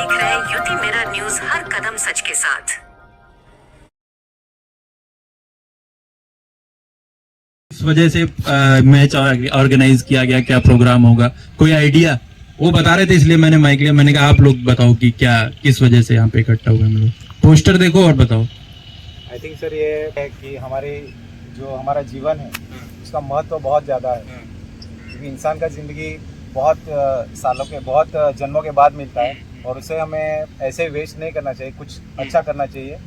देख रहे हैं युति मेरा न्यूज, हर कदम सच के साथ। इस वजह से मैच ऑर्गेनाइज किया गया, क्या प्रोग्राम होगा, कोई आइडिया? वो बता रहे थे, इसलिए मैंने माइक लिया। मैंने कहा आप लोग बताओ कि क्या, किस वजह से यहाँ पे इकट्ठा हुए हम लोग। पोस्टर देखो और बताओ। आई थिंक सर ये है कि हमारा जीवन है उसका महत्व बहुत ज़्यादा है, क्योंकि इंसान का ज़िंदगी बहुत सालों के, बहुत जन्मों के बाद मिलता है, और उसे हमें ऐसे वेस्ट नहीं करना चाहिए, कुछ अच्छा करना चाहिए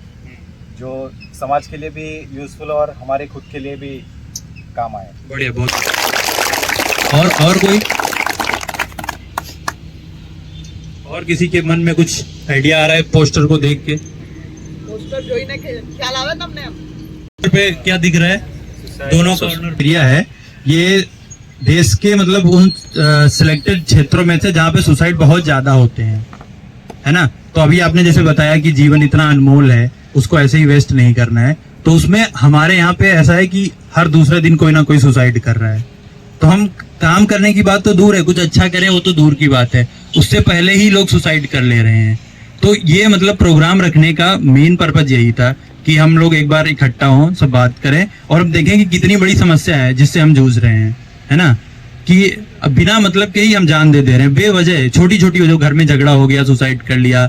जो समाज के लिए भी यूज़फुल और हमारे खुद के लिए भी काम आए। बढ़िया, बहुत। और कोई, और किसी के मन में कुछ आइडिया आ रहा है पोस्टर को देख के? पोस्टर जो ही ख्याल आवे तुमने पे क्या दिख रहा है? दोनों कॉर्नर एरिया है ये देश के, मतलब उन सिलेक्टेड क्षेत्रों में से जहाँ पे सुसाइड बहुत ज्यादा होते हैं, है ना। तो अभी आपने जैसे बताया कि जीवन इतना अनमोल है, उसको ऐसे ही वेस्ट नहीं करना है, तो उसमें हमारे यहाँ पे ऐसा है कि हर दूसरे दिन कोई ना कोई सुसाइड कर रहा है। तो हम काम करने की बात तो दूर है, कुछ अच्छा करें वो तो दूर की बात है, उससे पहले ही लोग सुसाइड कर ले रहे हैं। तो ये मतलब प्रोग्राम रखने का मेन पर्पज यही था कि हम लोग एक बार इकट्ठा हों, सब बात करें और हम देखें कि कितनी बड़ी समस्या है जिससे हम जूझ रहे हैं, है ना। कि बिना मतलब के ही हम जान दे रहे हैं बेवजह। छोटी छोटी जो घर में झगड़ा हो गया, सुसाइड कर लिया,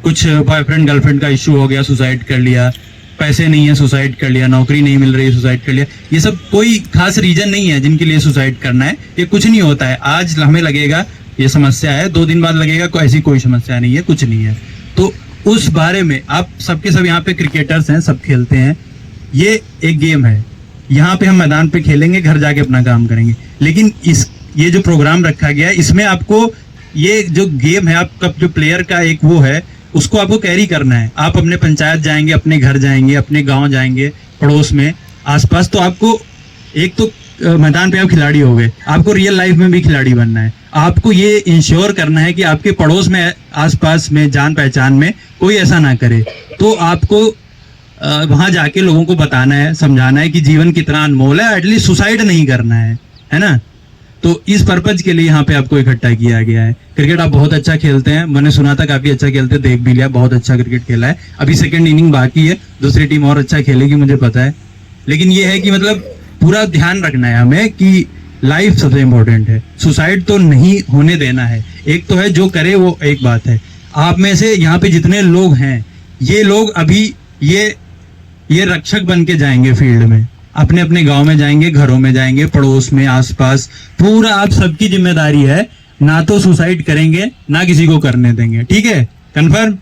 कुछ बॉयफ्रेंड गर्लफ्रेंड का इश्यू हो गया, सुसाइड कर लिया, पैसे नहीं है, सुसाइड कर लिया, नौकरी नहीं मिल रही, सुसाइड कर लिया। ये सब कोई खास रीजन नहीं है जिनके लिए सुसाइड करना है। ये कुछ नहीं होता है, आज हमें लगेगा ये समस्या है, 2 दिन बाद लगेगा ऐसी कोई समस्या नहीं है, कुछ नहीं है। तो उस बारे में आप सबके सब यहाँ पे क्रिकेटर्स हैं, सब खेलते हैं, ये एक गेम है, यहाँ पे हम मैदान पे खेलेंगे, घर जाके अपना काम करेंगे। लेकिन ये जो प्रोग्राम रखा गया है, इसमें आपको ये जो गेम है, आपका जो प्लेयर का एक वो है, उसको आपको कैरी करना है। आप अपने पंचायत जाएंगे, अपने घर जाएंगे, अपने गांव जाएंगे, पड़ोस में, आसपास। तो आपको एक तो मैदान पे आप खिलाड़ी हो गए, आपको रियल लाइफ में भी खिलाड़ी बनना है। आपको ये इंश्योर करना है कि आपके पड़ोस में, आसपास में, जान पहचान में कोई ऐसा ना करे। तो आपको वहां जाके लोगों को बताना है, समझाना है कि जीवन कितना अनमोल है, एटलीस्ट सुसाइड नहीं करना है ना। तो इस पर्पज के लिए यहाँ पे आपको इकट्ठा किया गया है। क्रिकेट आप बहुत अच्छा खेलते हैं, मैंने सुना था काफी अच्छा खेलते, देख भी लिया, बहुत अच्छा क्रिकेट खेला है। अभी सेकंड इनिंग बाकी है, दूसरी टीम और अच्छा खेलेगी मुझे पता है। लेकिन ये है कि मतलब पूरा ध्यान रखना है हमें कि लाइफ सबसे इंपॉर्टेंट है, सुसाइड तो नहीं होने देना है। एक तो है जो करे वो एक बात है, आप में से यहाँ पे जितने लोग हैं, ये लोग अभी ये रक्षक बन के जाएंगे फील्ड में, अपने अपने गांव में जाएंगे, घरों में जाएंगे, पड़ोस में, आसपास, पूरा आप सबकी जिम्मेदारी है। ना तो सुसाइड करेंगे, ना किसी को करने देंगे, ठीक है? कंफर्म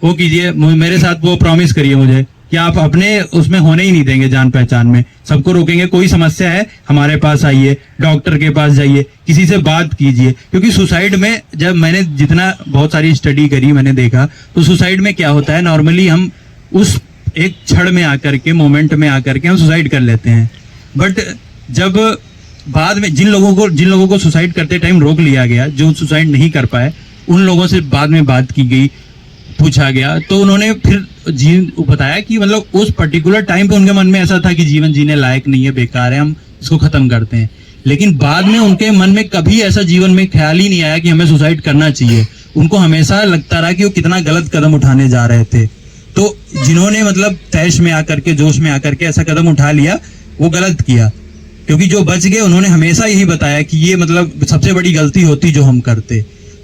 वो कीजिए, मेरे साथ वो प्रॉमिस करिए मुझे कि आप अपने उसमें होने ही नहीं देंगे, जान पहचान में सबको रोकेंगे। कोई समस्या है हमारे पास आइए, डॉक्टर के पास जाइए, किसी से बात कीजिए। क्योंकि सुसाइड में, जब मैंने जितना बहुत सारी स्टडी करी, मैंने देखा तो सुसाइड में क्या होता है, नॉर्मली हम उस एक क्षण में आकर के, मोमेंट में आकर के हम सुसाइड कर लेते हैं। बट जब बाद में जिन लोगों को सुसाइड करते टाइम रोक लिया गया, जो सुसाइड नहीं कर पाए, उन लोगों से बाद में बात की गई, पूछा गया, तो उन्होंने फिर बताया कि मतलब उस पर्टिकुलर टाइम पे उनके मन में ऐसा था कि जीवन जीने लायक नहीं है, बेकार है, हम इसको खत्म करते हैं। लेकिन बाद में उनके मन में कभी ऐसा जीवन में ख्याल ही नहीं आया कि हमें सुसाइड करना चाहिए। उनको हमेशा लगता रहा कि वो कितना गलत कदम उठाने जा रहे थे। तो जिन्होंने मतलब तैश में आकर के, जोश में आकर के ऐसा कदम उठा लिया, वो गलत किया। क्योंकि जो बच गए उन्होंने हमेशा यही बताया कि ये मतलब सबसे बड़ी गलती होती जो हम करते।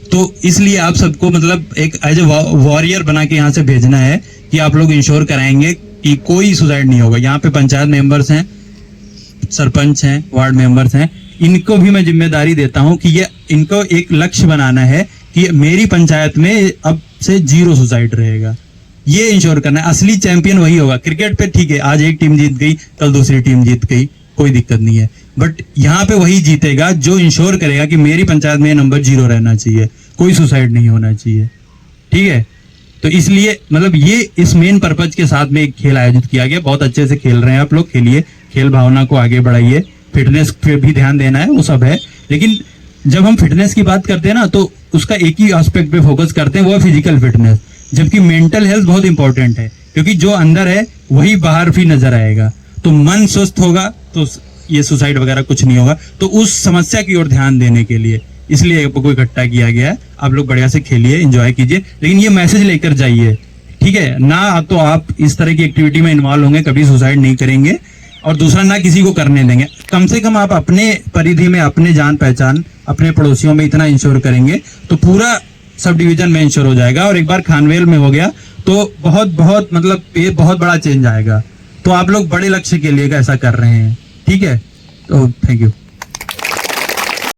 तो इसलिए आप सबको मतलब एक एज ए वॉरियर बना के यहाँ से भेजना है कि आप लोग इंश्योर कराएंगे कि कोई सुसाइड नहीं होगा। यहाँ पे पंचायत मेंबर्स हैं, सरपंच हैं, वार्ड मेंबर्स हैं, इनको भी मैं जिम्मेदारी देता हूँ कि ये इनको एक लक्ष्य बनाना है कि मेरी पंचायत में अब से 0 सुसाइड रहेगा। ये इंश्योर करना है। असली चैंपियन वही होगा। क्रिकेट पे ठीक है, आज एक टीम जीत गई, कल दूसरी टीम जीत गई, कोई दिक्कत नहीं है, बट यहाँ पे वही जीतेगा जो इंश्योर करेगा कि मेरी पंचायत में नंबर 0 रहना चाहिए, कोई सुसाइड नहीं होना चाहिए, ठीक है। तो इसलिए मतलब ये इस मेन पर्पज के साथ में एक खेल आयोजित किया गया। बहुत अच्छे से खेल रहे हैं आप लोग, खेलिए, खेल भावना को आगे बढ़ाइए, फिटनेस पे भी ध्यान देना है, वो सब है। लेकिन जब हम फिटनेस की बात करते हैं ना, तो उसका एक ही एस्पेक्ट पे फोकस करते हैं, वो है फिजिकल फिटनेस, जबकि मेंटल हेल्थ बहुत इंपॉर्टेंट है, क्योंकि जो अंदर है वही बाहर भी नजर आएगा। तो मन स्वस्थ होगा तो ये सुसाइड वगैरह कुछ नहीं होगा। तो उस समस्या की ओर ध्यान देने के लिए इसलिए आपको इकट्ठा किया गया है। आप लोग बढ़िया से खेलिए, एंजॉय कीजिए, लेकिन ये मैसेज लेकर जाइए, ठीक है ना? तो आप इस तरह की एक्टिविटी में इन्वॉल्व होंगे, कभी सुसाइड नहीं करेंगे, और दूसरा ना किसी को करने देंगे। कम से कम आप अपने परिधि में, अपने जान पहचान, अपने पड़ोसियों में इतना इंश्योर करेंगे तो पूरा सब डिवीजन में इंश्योर हो जाएगा। और एक बार खानवेल में हो गया तो बहुत बहुत मतलब ये बहुत बड़ा चेंज आएगा। तो आप लोग बड़े लक्ष्य के लिए ऐसा कर रहे हैं, ठीक है? तो थैंक यू।